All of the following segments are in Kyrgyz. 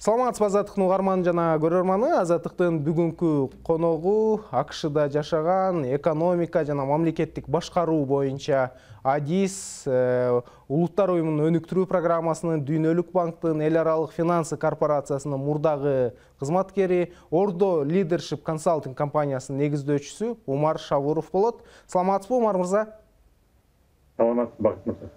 Саламатсызбы Азаттыктын угарманы жана көрөрманы. Азаттыктын бүгүнкү коногу АКШда жашаган экономика жана мамлекеттик башкаруу боюнча АДИС Улуттар уюмунун өнүктүрүү программасынын Дүйнөлүк банктын эл аралык финансы корпорациясынын мурдагы кызматкери, Ордо Leadership Consulting компаниясынын негиздөөчүсү Умар Шавуров болот. Саламатсызбы Умар мырза? Саламатсыз Бакыт мырза.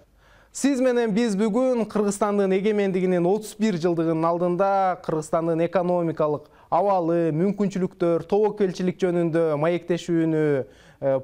Сиз менен биз бүгүн Кыргызстандын эгемендигинин 31 жылдыгынын алдында Кыргызстандын экономикалык абалы, мүмкүнчүлүктөр, тобокелчилик жөнүндө маектешүүнү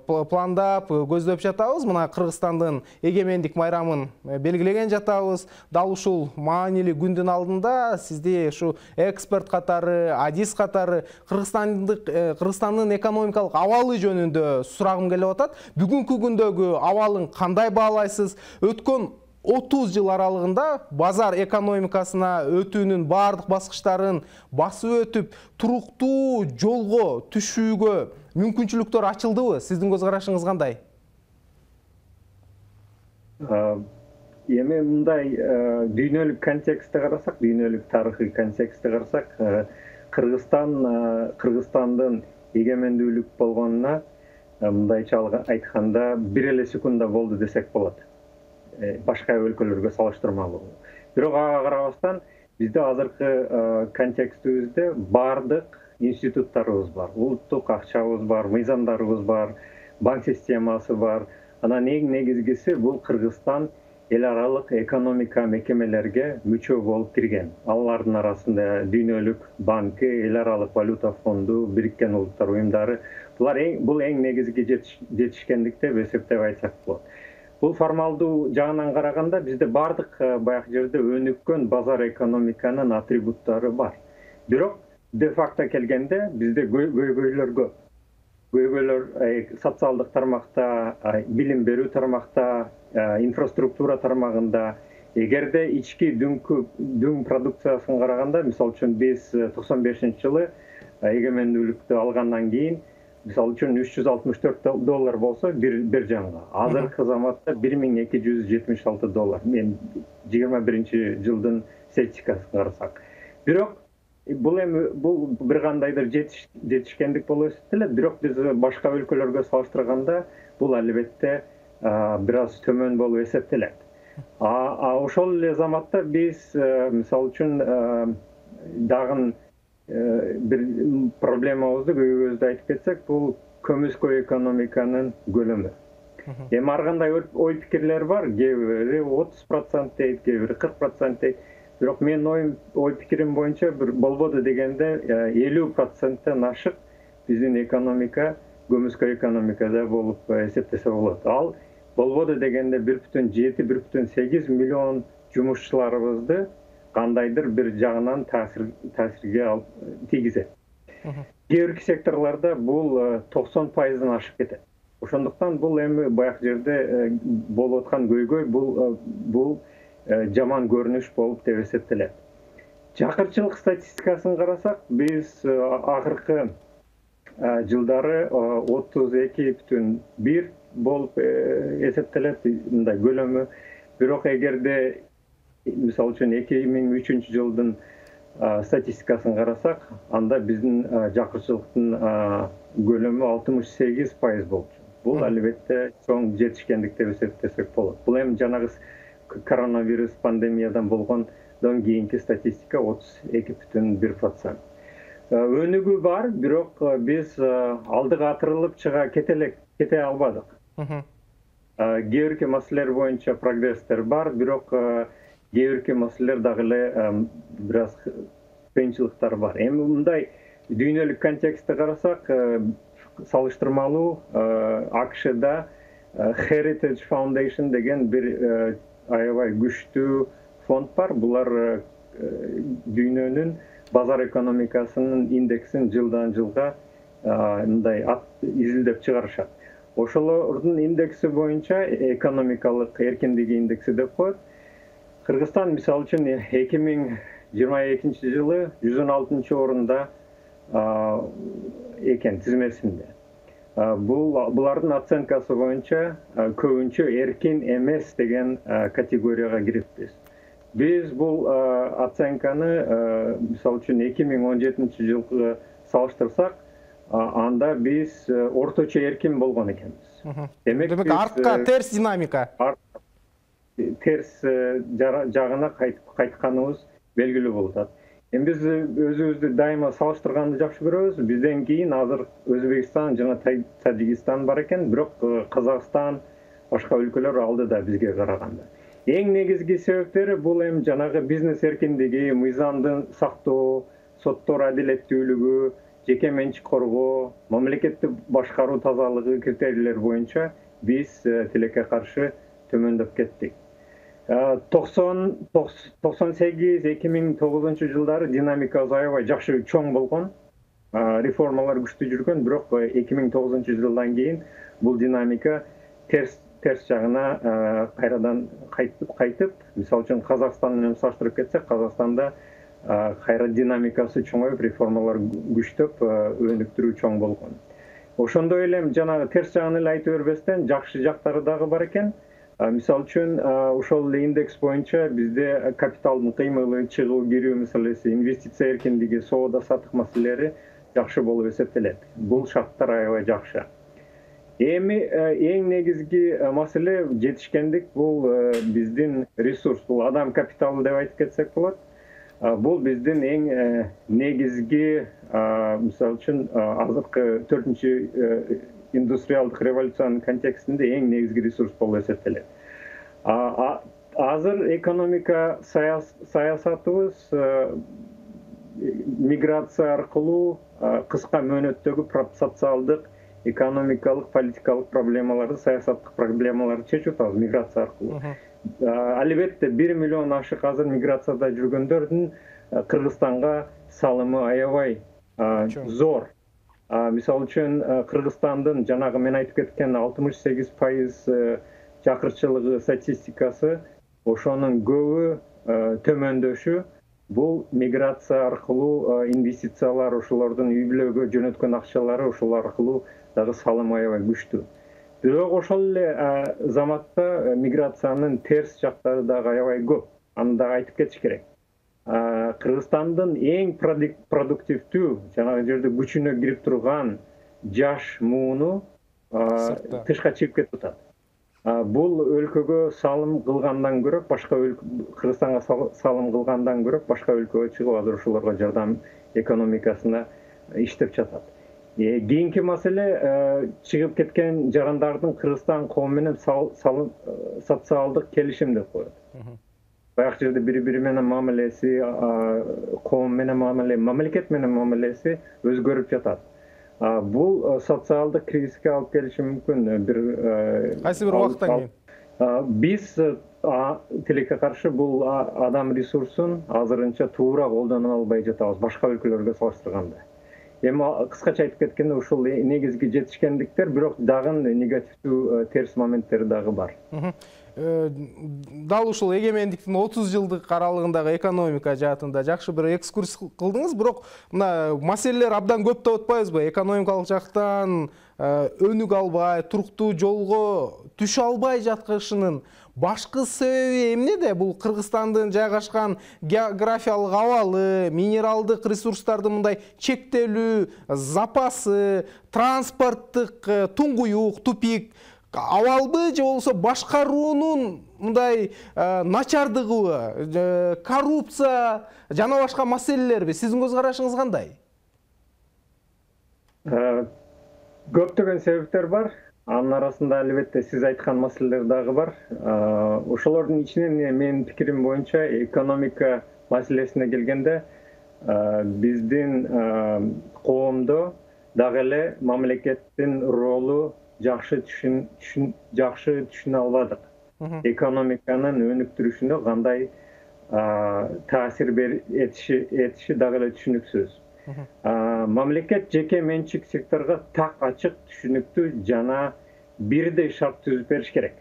пландап, көздөп жатабыз. Мына Кыргызстандын эгемендик майрамын белгилеген жатабыз. Дал ушул маанилүү күндүн алдында сизди ушу эксперт катары, АДИС катары Кыргызстандын экономикалык абалы жөнүндө сурагым келип атат. Бүгүнкү күндөгү абалын кандай баалайсыз? Өткөн 30 жыл аралыгында базар экономикасына өтүүнүн бардык баскычтарын басып өтүп, туруктуу жолго түшүүгө мүмкүнчүлүктөр ачылдыбы? Сиздин көз карашыңыз кандай? Эми мындай дүйнөлүк контекстте карасак, дүйнөлүк тарыхый контекстте карасак, Кыргызстандын эгемендүүлүк болгонуна мындайча айтканда бир эле секундда болду десек болот. Башка өлкөлөргө салыштырмалуу. Бирок ага карабастан бизде азыркы контекстибизде бардык институттарыбыз бар, улуттук акчабыз бар, мыйзамдарыбыз бар, банк системасы бар. Анан эң негизгиси бул Кыргызстан эл аралык экономика мекемелерге мүчө болуп кирген. Алардын арасында Дүйнөлүк банкы, эл аралык валюта фонду, Бириккен Улуттар уюмдары. Бул эң негизги жетишкендик деп эсептеп айтсак болот. Бул формалдуу жагынан караганда бизде бардык баягы жерде өнүккөн базар экономиканын атрибуттары бар. Бирок де факто келгенде бизде көйгөйлөр көп. Көйгөйлөр социалдык тармакта, билим берүү тармакта, инфраструктура тармагында, эгерде ички дүң продукциясын караганда, мисалы үчүн биз 95-жылы эгемендүүлүктү алгандан кийин мисалы үчүн $364 болсо бир жанга. Азыркы заматта $1276. Мен 21-жылдын статистикасын карасак. Бирок бул бир кандайдыр жетишкендик болуп эсептелет. Бирок биз башка өлкөлөргө салыштырганда бул албетте бир аз төмөн болуп эсептелет. Ошол эле заматта биз мисалы үчүн дагы bir problemabızdı, көйгөйүбүздү айтып кетсек, бул көмүскө экономиканын көлөмү. Эми ар кандай ой пикирлер бар, кээ бири 30% дейт, кээ бири 40% дейт. Бирок менин ой пикирим боюнча болбоду дегенде 50%тен ашык биздин экономика көмүскө экономикада болуп эсептесе болот. Ал болбоду дегенде 1,7-1,8 миллион жумушчуларыбызды кандайдыр бир жагынан таасирге тийгизет. Кээ бир секторлордо бул 90%дан ашып кетет. Ошондуктан бул эми баягы жерде болуп аткан көйгөй бул жаман көрүнүш болуп деп эсептелет. Жакырчылык статистикасын карасак, биз акыркы жылдары 32,1 болуп эсептелет мындай көлөмү. Бирок эгерде мисалы үчүн 2003-жылдын статистикасын карасак, анда биздин жакырчылыктын көлөмү 68% болчу. Бул албетте чоң жетишкендик деп эсептесек болот. Бул эми жанагы коронавирус пандемиядан болгондон кийинки статистика 32,1%. Өнүгүү бар, бирок биз алдыга атырылып кете албадык. Кээ бирки маселелер боюнча прогресстер бар, бирок кээ бирки маселелер дагы эле бир аз кыйынчылыктар бар. Эми мындай дүйнөлүк контекстте карасак, салыштырмалуу АКШда Heritage Foundation деген бир аябай күчтүү фонд бар. Булар дүйнөнүн базар экономикасынын индексин жылдан жылга мындай изилдеп чыгарышат. Ошолордун индекси боюнча экономикалык эркиндиги индекси деп коет. Кыргызстан мисалы үчүн 2022-жылы 116-орунда экен тизмесинде. Булардын оценкасы боюнча көбүнчө эркин эмес деген категорияга кириппиз. Biz бұл оценканы, misal үшін 2017 жылғы салыштырсақ, анда біз орточо эркин болгон экенбиз. Демек артка терс динамика. Терс жагына кайтканыбыз белгилүү болуп атат. Эми биз өзүбүздү дайыма салыштырганды жакшы көрөбүз. Бизден кийин азыр Өзбекстан жана Тажикстан бар экен, бирок Казакстан, башка өлкөлөр алдыда бизге караганда. Эң негизги себептери бул эми жанагы бизнес эркиндиги, мыйзамды сактоо, соттор адилеттүүлүгү, жеке менчик коргоо, мамлекетти башкаруу тазалыгы критерийлер боюнча биз тилекке каршы төмөндөп кеттик. 98-2009 жылдары динамикасы аябай жакшы чоң болгон, реформалар күчтүү жүргөн, бирок 2009 жылдан кийин бул динамика терс жагына кайрадан кайтып, мисалы үчүн Казакстан менен салыштырып кетсек, Казакстанда кайра динамикасы чоңоюп, реформалар күчтөп, өнүктүрүү чоң болгон. Ошондой эле жанагы терс жагын эле айтып бербестен, жакшы жактары дагы бар экен. Misal üçün, ошол индекс боюнча бизде капиталдын кыймылы, чыгуу, кирүү маселеси, инвестиция эркиндиги, соода сатык маселелери жакшы болуп эсептелет. Бул шарттар аябай жакшы. Эми эң негизги маселе жетишкендик, бул биздин ресурс, бул адам капиталы деп айтып кетсек болот. Бул биздин эң негизги, мисалы үчүн, азыркы 4-чү индустриалдык революциянын контекстинде эң негизги ресурс болуп эсептелет. Азыр экономика саясатыбыз миграция аркылуу кыска мөөнөттөгү социалдык, экономикалык, политикалык проблемаларды, саясаттык проблемаларды чечип атабыз миграция аркылуу. Албетте 1 миллион ашык азыр миграцияда жүргөндөрдүн Кыргызстанга салымы аябай зор. Misal üçün Kırgızistan'ın жанагы мен айтып кеткен 68% жакырчылыгы статистикасы, ошонун көбү төмөндөшү, бул миграция аркылуу инвестициялар, ошолордун үй бүлөгө жөнөткөн акчалары ошол аркылуу дагы салым аябай күчтүү. Бирок ошол эле заматта миграциянын терс жактары дагы аябай көп. Аны да айтып кетиш керек. Кыргызстандын эң продуктивдүү, жанагы жерде күчүнө кирип турган жаш мууну тышка чыгып кетип атат. Бул өлкөгө салым кылгандан көрө, башка Кыргызстанга салым кылгандан көрө, башка өлкөгө чыгып азыр ошолорго жардам экономикасына иштеп жатат. Кийинки маселе, чыгып кеткен жарандардын Кыргызстан коому менен социалдык келишим деп коет. Баягы жерде бири-бири менен мамилеси, коом менен мамиле, мамлекет менен мамилеси өзгөрүп жатат. Бул социалдык кризиске алып келиши мүмкүн. Кайсы бир убакыттан кийин? Биз тилекке каршы бул адам ресурсун азырынча туура колдоно албай жатабыз, башка өлкөлөргө салыштырганда. Эми кыскача айтып кеткенде ушул негизги жетишкендиктер, бирок дагы негативдүү терс моменттери дагы бар. Дал ушул эгемендиктин 30 жылдык аралыгындагы экономика жаатында жакшы бир экскурс кылдыңыз, бирок мына маселелер абдан көп деп атпайбызбы? Экономикалык жактан өнүк албай, туруктуу жолго түшө албай жаткышынын башкы себеби эмнеде? Бул Кыргызстандын жайгашкан географиялык абалы, минералдык ресурстардын мындай чектелүү запасы, транспорттук туңгуюк, тупик, абалбы же болбосо башкаруунун мындай начардыгыбы, коррупция жана башка маселелерби? Сиздин көз карашыңыз кандай? Көптөгөн себептер бар. Анын арасында албетте сиз айткан маселелер дагы бар. Ошолордун ичинен менин пикирим боюнча экономика маселесине келгенде биздин коомдо дагы эле мамлекеттин ролу жакшы түшүнө албадык. Экономиканын өнүктүрүшүнө кандай таасир этиши дагы эле түшүнүксүз. Мамлекет жеке менчик секторго так ачык, түшүнүктүү жана бирдей шарт түзүп бериш керек.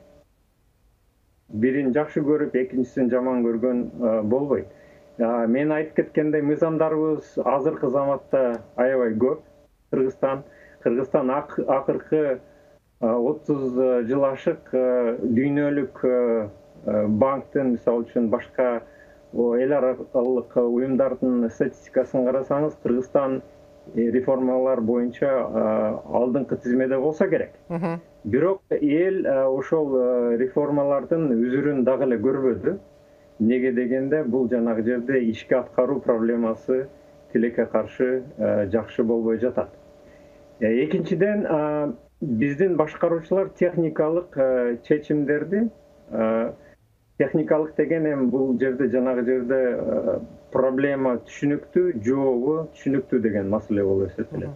Бирин жакшы көрүп, экинчисин жаман көргөн болбойт. Мен айтып кеткендей, мыйзамдарыбыз азыркы заматта аябай көп. Кыргызстан акыркы 30 жыл ашык дүйнөлүк банктын, мисалы үчүн башка эл аралык уюмдардын статистикасын карасаңыз, Кыргызстан реформалар боюнча алдыңкы тизмеде болса керек. Бирок эл ошол реформалардын үзүрүн дагы эле көрбөдү. Неге дегенде, бул жанагы жерде ишке аткаруу проблемасы тилекке каршы жакшы болбой жатат. Экинчиден, биздин башкаруучулар техникалык чечимдерди, техникалык деген эми бул жерде жанагы жерде проблема түшүнүктүү, жообу түшүнүктүү деген маселе болуп эсептелет.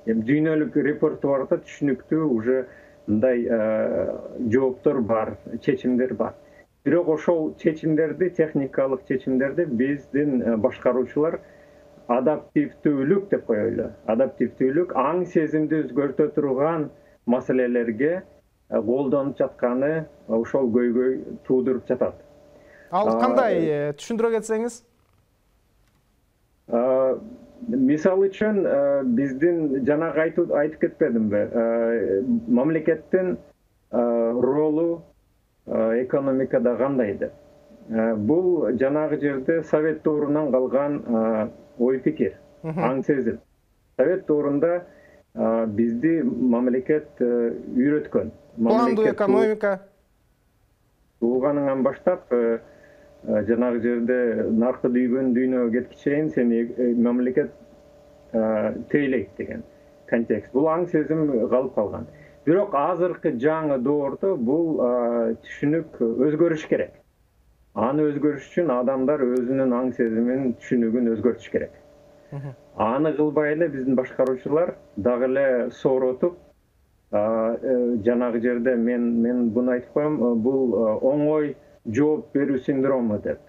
Эми дүйнөлүк репертуарда түшүнүктүү уже мындай жооптор бар, чечимдер бар. Бирок ошол чечимдерди, техникалык чечимдерди биздин башкаруучулар адаптивдүүлүк деп коелу. Адаптивдүүлүк аң сезимди өзгөртө турган маселелерге колдонуп жатканы ошол көйгөй туудуруп жатат. Ал кандай, түшүндүрө кетсеңиз? Мисалы үчүн, биздин жанагы айтып кетпедимби? Мамлекеттин ролу экономикада кандайдыр? Бул жанагы жерде Совет доорунан калган ой пикир, аң сезим. Совет доорунда бизди мамлекет үйрөткөн. Пландуу экономика. Тууганыңан баштап, жанагы жерде наркы дүйгөн дүйнөгө кеткиче чейин сени мамлекет тейлейт деген контекст. Бул аң сезим калып калган. Бирок азыркы жаңы доордо бул түшүнүк өзгөрүш керек. Аны өзгөрүш үчүн адамдар өзүнүн аң сезимин, түшүнүгүн өзгөртүш керек. Аны кылбай эле биздин башкаруучулар дагы эле сооротуп, жанагы жерде мен буну айтып коем, бул оңой жооп берүү синдрому деп.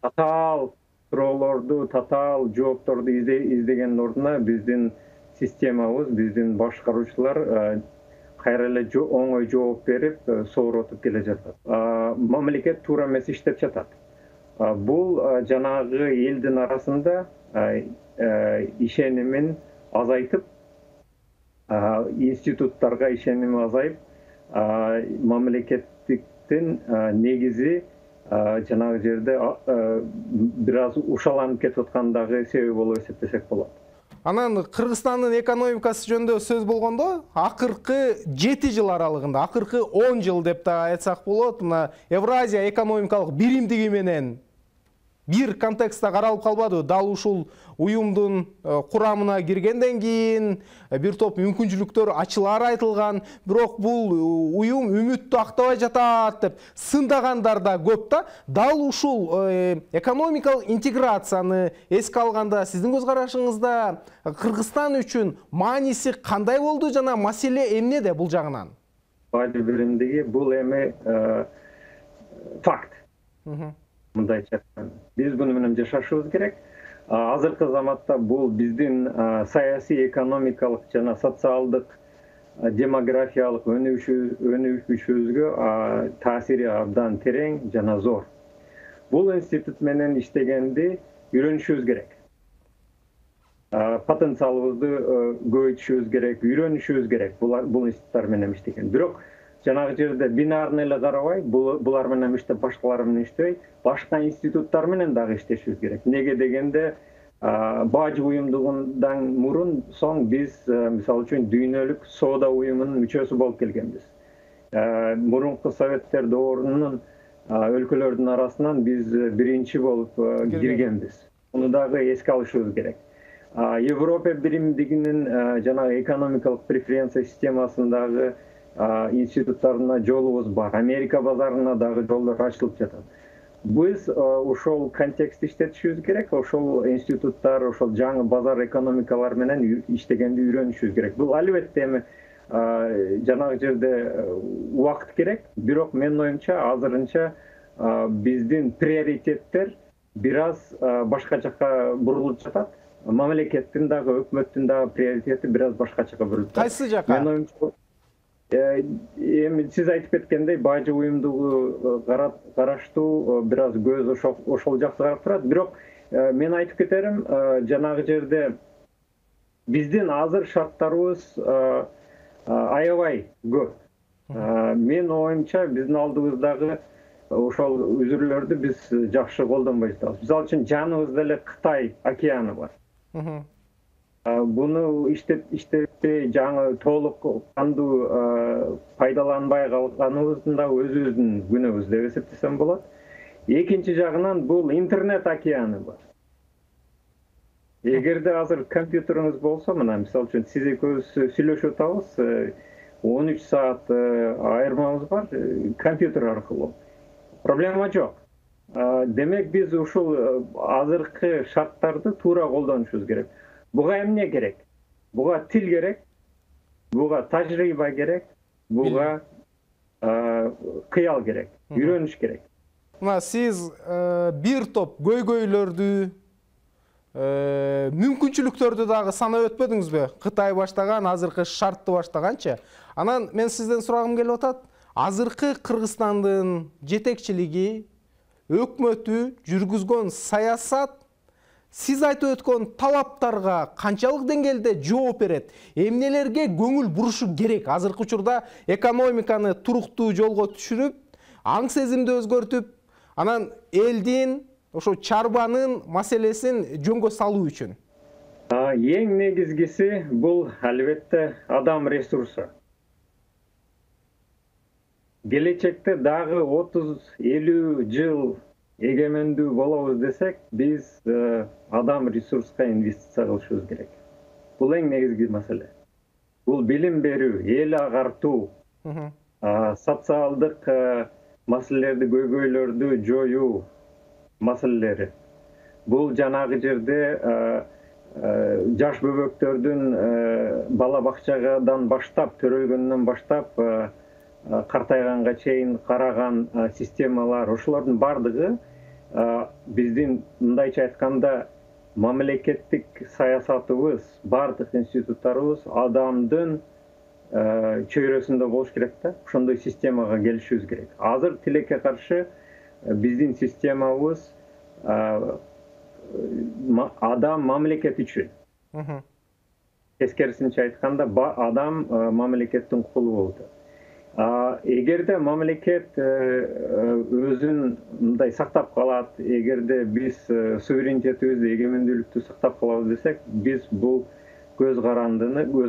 Татаал суроолорду, татаал жоопторду издегендин ордуна биздин системабыз, биздин башкаруучулар кайра эле оңой жооп берип, сооротуп келе жатат. Мамлекет туура эмес иштеп жатат. Бул жанагы элдин арасында ишенимин азайтып, институттарга ишеними азайып, мамлекеттиктин негизи жанагы жерде бир аз ушаланып кетип аткандагы себеби болуп эсептесек болот. Анан Кыргызстандын экономикасы жөнүндө сөз болгондо, акыркы 7 жыл аралыгында, акыркы 10 жыл деп да айтсак болот, мына Евразия экономикалык биримдиги менен бир контекстте каралып калбады. Дал ушул уюмдун курамына киргенден кийин бир топ мүмкүнчүлүктөр ачылары айтылган, бирок бул уюм үмүттү актабай жатат деп сындагандар да көп да. Дал ушул экономикалык интеграцияны эске алганда сиздин көз карашыңызда Кыргызстан үчүн мааниси кандай болду жана маселе эмнеде бул жагынан? Баажы биримдиги бул эми факт. Мындайча, биз буну менен жашашыбыз керек. Азыркы заматта бул биздин саясий, экономикалык жана социалдык, демографиялык өнүгүшүбүзгө таасири абдан терең жана зор. Бул институт менен иштегенди үйрөнүшүбүз керек. Потенциалыбызды көбөйтүшүбүз керек, үйрөнүшүбүз керек бул институттар менен иштеген. Бирок жанагы жерде бинарный эле карабай, булар менен иштеп, башкалар менен иштебей, башка институттар менен дагы иштешибиз керек. Неге дегенде, баажы уюмдугундан мурун соң биз, мисалы үчүн, дүйнөлүк соода уюмунун мүчөсү болуп келгенбиз. Мурунку Советтер доорунун өлкөлөрдүн арасынан биз биринчи болуп киргенбиз. Муну дагы эске алышыбыз керек. Европа биримдигинин жанагы экономикалык преференция системасындагы институттарына жолубуз бар. Америка базарына дагы жолдор ачылып жатат. Биз ошол контекстте иштетишибиз керек, ошол институттар, ошол жаңы базар экономикалар менен иштегенди үйрөнүшүбүз керек. Бул албетте эми жанагы жерде убакыт керек, бирок менин оюмча азырынча биздин приоритеттер бир аз башка жакка бурулуп жатат. Мамлекеттин дагы, өкмөттүн дагы приоритети бир аз башка жакка бурулуп жатат. Кайсы жакка? Менин оюмча эми сиз айтып кеткендей, баажы уюмдугу караштуу бир аз көз ошол жакка карап турат. Бирок мен айтып кетерим, жанагы жерде биздин азыр шарттарыбыз аябай көп. Менин оюмча биздин алдыбыздагы ошол үзүрлөрдү биз жакшы колдонбой жатабыз. Мисалы үчүн жаныбызда эле Кытай океаны бар. Буну иштетпей жаңы толук кандуу пайдаланбай калганыбыздын да өзүбүздүн күнөөбүз деп эсептесем болот. Экинчи жагынан бул интернет океаны бар. Эгерде азыр компьютериңиз болсо, мына мисалы үчүн сиз экөөбүз сүйлөшүп атабыз, 13 саат айырмабыз бар компьютер аркылуу. Проблема жок. Демек биз ушул азыркы шарттарды туура колдонушубуз керек. Буга эмне керек? Буга тил керек, буга тажрыйба керек, буга кыял керек, үйрөнүш керек. Мына сиз бир топ көйгөйлөрдү, мүмкүнчүлүктөрдү дагы санап өтпөдүңүзбү? Кытай баштаган, азыркы шартты баштаганчы. Анан мен сизден сурагым келип атат. Азыркы Кыргызстандын жетекчилиги, өкмөтү жүргүзгөн саясат сиз айтып өткөн талаптарга канчалык деңгээлде жооп берет? Эмнелерге көңүл бурушу керек? Азыркы учурда экономиканы туруктуу жолго түшүрүп, аң сезимди өзгөртүп, анан элдин, ошо чарбанын маселесин жөнгө салуу үчүн. Эң негизгиси бул албетте адам ресурсу. Келечекте дагы 30-50 жыл эгемендүү болобуз десек, биз адам ресурска инвестиция кылышыбыз керек. Бул эң негизги маселе. Бул билим берүү, эл агартуу, социалдык маселелерди, көйгөйлөрдү жоюу маселелери. Бул жанагы жерде жаш бөбөктөрдүн бала бакчадан баштап, төрөлгөндөн баштап картайганга чейин караган системалар, ошолордун бардыгы биздин мындайча айтканда мамлекеттик саясатыбыз, бардык институттарыбыз адамдын чөйрөсүндө болуш керек да. Ошондой системага келишибиз керек. Азыр тилекке каршы биздин системабыз адам мамлекет үчүн. Тескерисинче айтканда адам мамлекеттин кулу болду. Эгерде мамлекет өзүн мындай сактап калат, эгерде биз суверенитетибизди, эгемендүүлүктү сактап калабыз десек, биз бул көз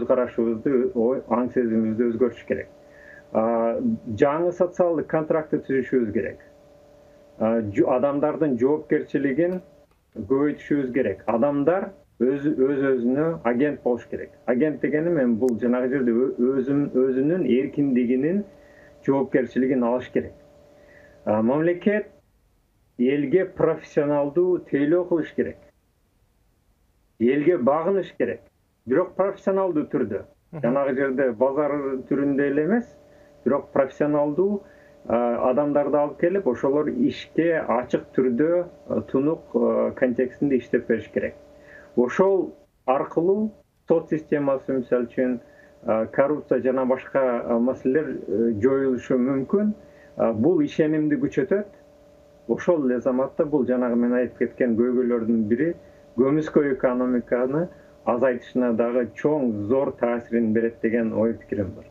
карашыбызды, аң сезимибизди өзгөртүш керек. Жаңы социалдык контрактты түзүшүбүз керек. Адамдардын жоопкерчилигин көбөйтүшүбүз керек. Адамдар өз-өзүнө агент болуш керек. Агент дегени мен бул жанагы жерде өзүнүн эркиндигинин, жоопкерчилигин алыш керек. Мамлекет элге профессионалдуу тейлөө кылыш керек. Элге багыныш керек. Бирок профессионалдуу түрдө. Жанагы жерде базар түрүндө эле эмес, бирок профессионалдуу адамдарды алып келип, ошолор ишке ачык түрдө тунук контекстинде иштеп бериш керек. Ошол аркылуу сот системасы, мисалы үчүн, коррупция жана башка маселелер жоюлушу мүмкүн. Бул ишенимди күчөтөт. Ошол эле заматта бул жанагы мен айтып кеткен көйгөйлөрдүн бири көмүскө экономиканы азайтышына дагы чоң зор таасирин берет деген ой пикирим бар.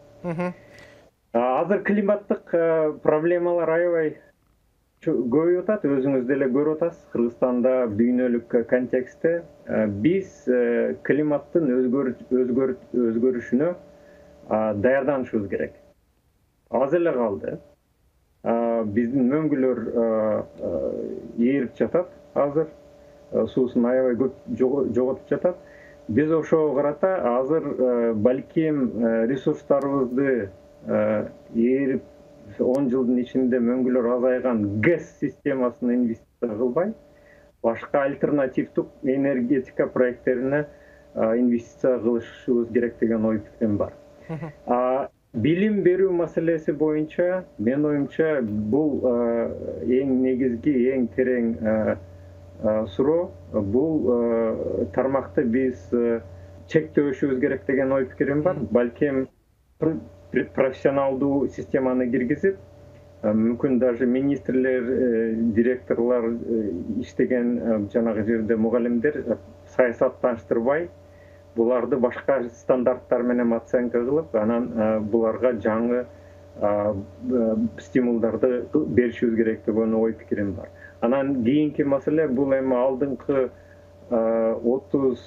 Азыр климаттык проблемалар аябай көбөйүп атат, өзүңүз деле көрүп атасыз. Кыргызстанда дүйнөлүк контекстте биз климаттын өзгөрүшүнө даярданышыбыз керек. Аз эле калды. Биздин мөңгүлөр ээрип жатат азыр. Суусун аябай көп жоготуп жатат. Биз ошого карата азыр балким ресурстарыбызды ээрип 10 жылдын ичинде мөңгүлөр азайган ГЭС системасына инвестиция кылбай, башка альтернативдик энергетика проекттерине инвестиция кылышыбыз керек деген ой пикирим бар. Билим берүү маселеси боюнча, мен оюмча, бул эң негизги, эң терең суроо. Бул тармакты биз чектөөшүбүз керек деген ой пикирим бар. Балким профессионалдуу системаны киргизип, мүмкүн даже министрлер, директорлор иштеген жанагы жерде мугалимдер саясатташтырбай, буларды башка стандарттар менен оценка кылып, анан буларга жаңы стимулдарды беришибиз керек деген ой пикирим бар. Анан кийинки маселе бул эми алдыңкы 30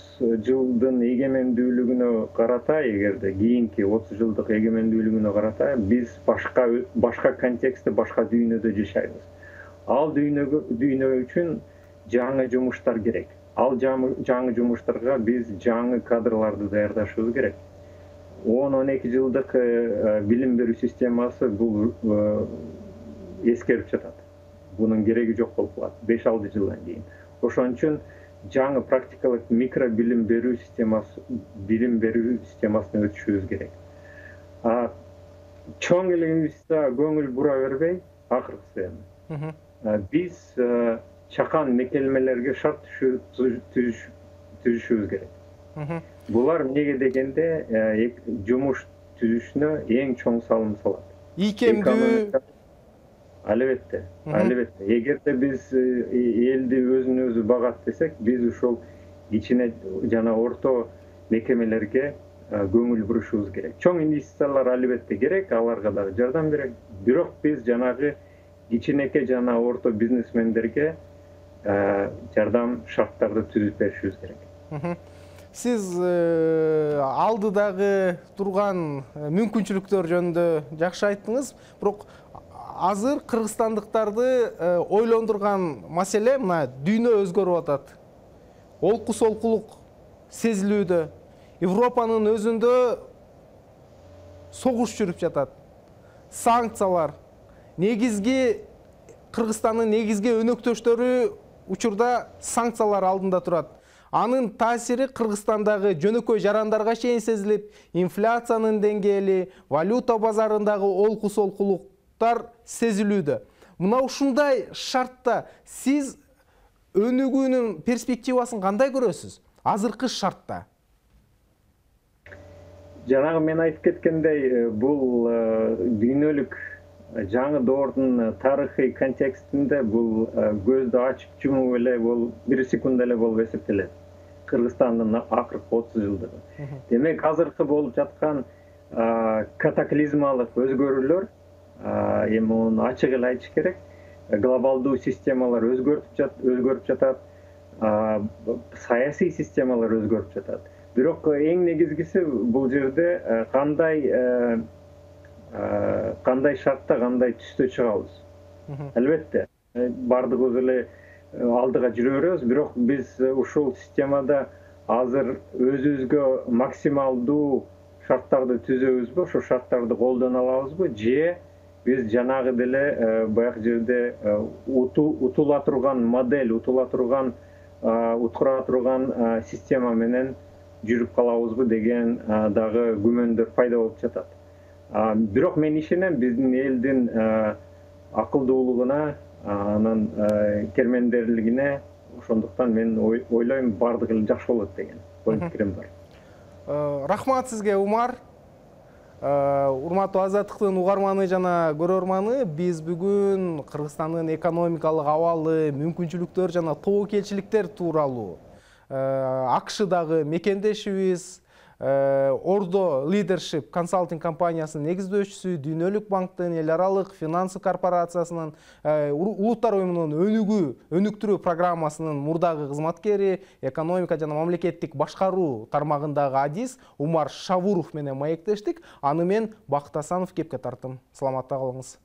жылдын эгемендүүлүгүнө карата, эгерде кийинки 30 жылдык эгемендүүлүгүнө карата биз башка контекстте, башка дүйнөдө жашайбыз. Ал дүйнө үчүн жаңы жумуштар керек. Ал жаңы жумуштарга биз жаңы кадрларды даярдашыбыз керек. 10-12 жылдык билим берүү системасы бул эскерип жатат. Бунун кереги жок болуп калат 5-6 жылдан кийин. Ошон үчүн жаңы практикалык микро билим берүү системасына өтүшүбүз керек. Чоң элибизде көңүл бура бербей, акыркысы эми биз чакан мекемелерге шарт түзүшүбүз керек. Булар эмнеге дегенде жумуш түзүшүнө эң чоң салым салат. Ийкемдүү. Албетте. Эгерде биз элди өзүн өзү багат десек, биз ушул кичине жана орто мекемелерге көңүл бурушубуз керек. Чоң инвестициялар албетте керек, аларга да жардам керек. Бирок биз жанагы кичинекей жана орто бизнесмендерге жардам шарттарды түзүп беришибиз керек. Сиз алдыдагы турган мүмкүнчүлүктөр жөнүндө жакшы айттыңыз, бирок азыр кыргызстандыктарды ойлондурган маселе мына дүйнө өзгөрүп атат. Олку солкулук сезилүүдө. Европанын өзүндө согуш жүрүп жатат. Санкциялар. Негизги Кыргызстандын негизги өнөктөштөрү учурда санкциялар алдында турат. Анын таасири Кыргызстандагы жөнөкөй жарандарга чейин сезилип, инфляциянын деңгээли, валюта базарындагы олку солкулуктар сезилүүдө. Мына ушундай шартта сиз өнүгүүнүн перспективасын кандай көрөсүз? Азыркы шартта. Жанагы мен айтып кеткендей, бул дүйнөлүк жаңы доордун тарыхый контекстинде бул көздү ачып жумуп эле бул 1 секунд эле болуп эсептелет. Кыргызстандын акыркы 30 жылдыгы. Демек азыркы болуп жаткан катаклизмалык өзгөрүүлөр, эми муну ачык эле айтыш керек, глобалдуу системалар өзгөрүп жатат, саясий системалар өзгөрүп жатат. Бирок эң негизгиси бул жерде кандай шартта, кандай түстө чыгабыз. Албетте, бардыгыбыз эле алдыга жүрө беребиз, бирок биз ушул системада азыр өзүбүзгө максималдуу шарттарды түзөбүзбү, ошол шарттарды колдоно алабызбы, же биз жанагы деле баягы жерде утула турган модель, утура турган система менен жүрүп калабызбы деген дагы күмөндөр пайда болуп жатат. Бирок мен ишенем биздин элдин акылдуулугуна, анын кермендерлигине, ошондуктан мен ойлойм бардыгы эле жакшы болот деген ой пикирим бар. Рахмат сизге, Умар. Урматтуу Азаттыктын угарманы жана көрөрманы, биз бүгүн Кыргызстандын экономикалык абалы, мүмкүнчүлүктөр жана тобокелчиликтер тууралуу АКШдагы мекендешибиз, Ордо Leadership консалтинг компаниясынын негиздөөчүсү, Дүйнөлүк банктын эл аралык финансы корпорациясынын Улуттар уюмунун өнүктүрүү программасынын мурдагы кызматкери, экономика жана мамлекеттик башкаруу тармагындагы адис Умар Шавуров менен маектештик. Аны мен Бакыт Асанов кепке тарттым. Саламатта калыңыз.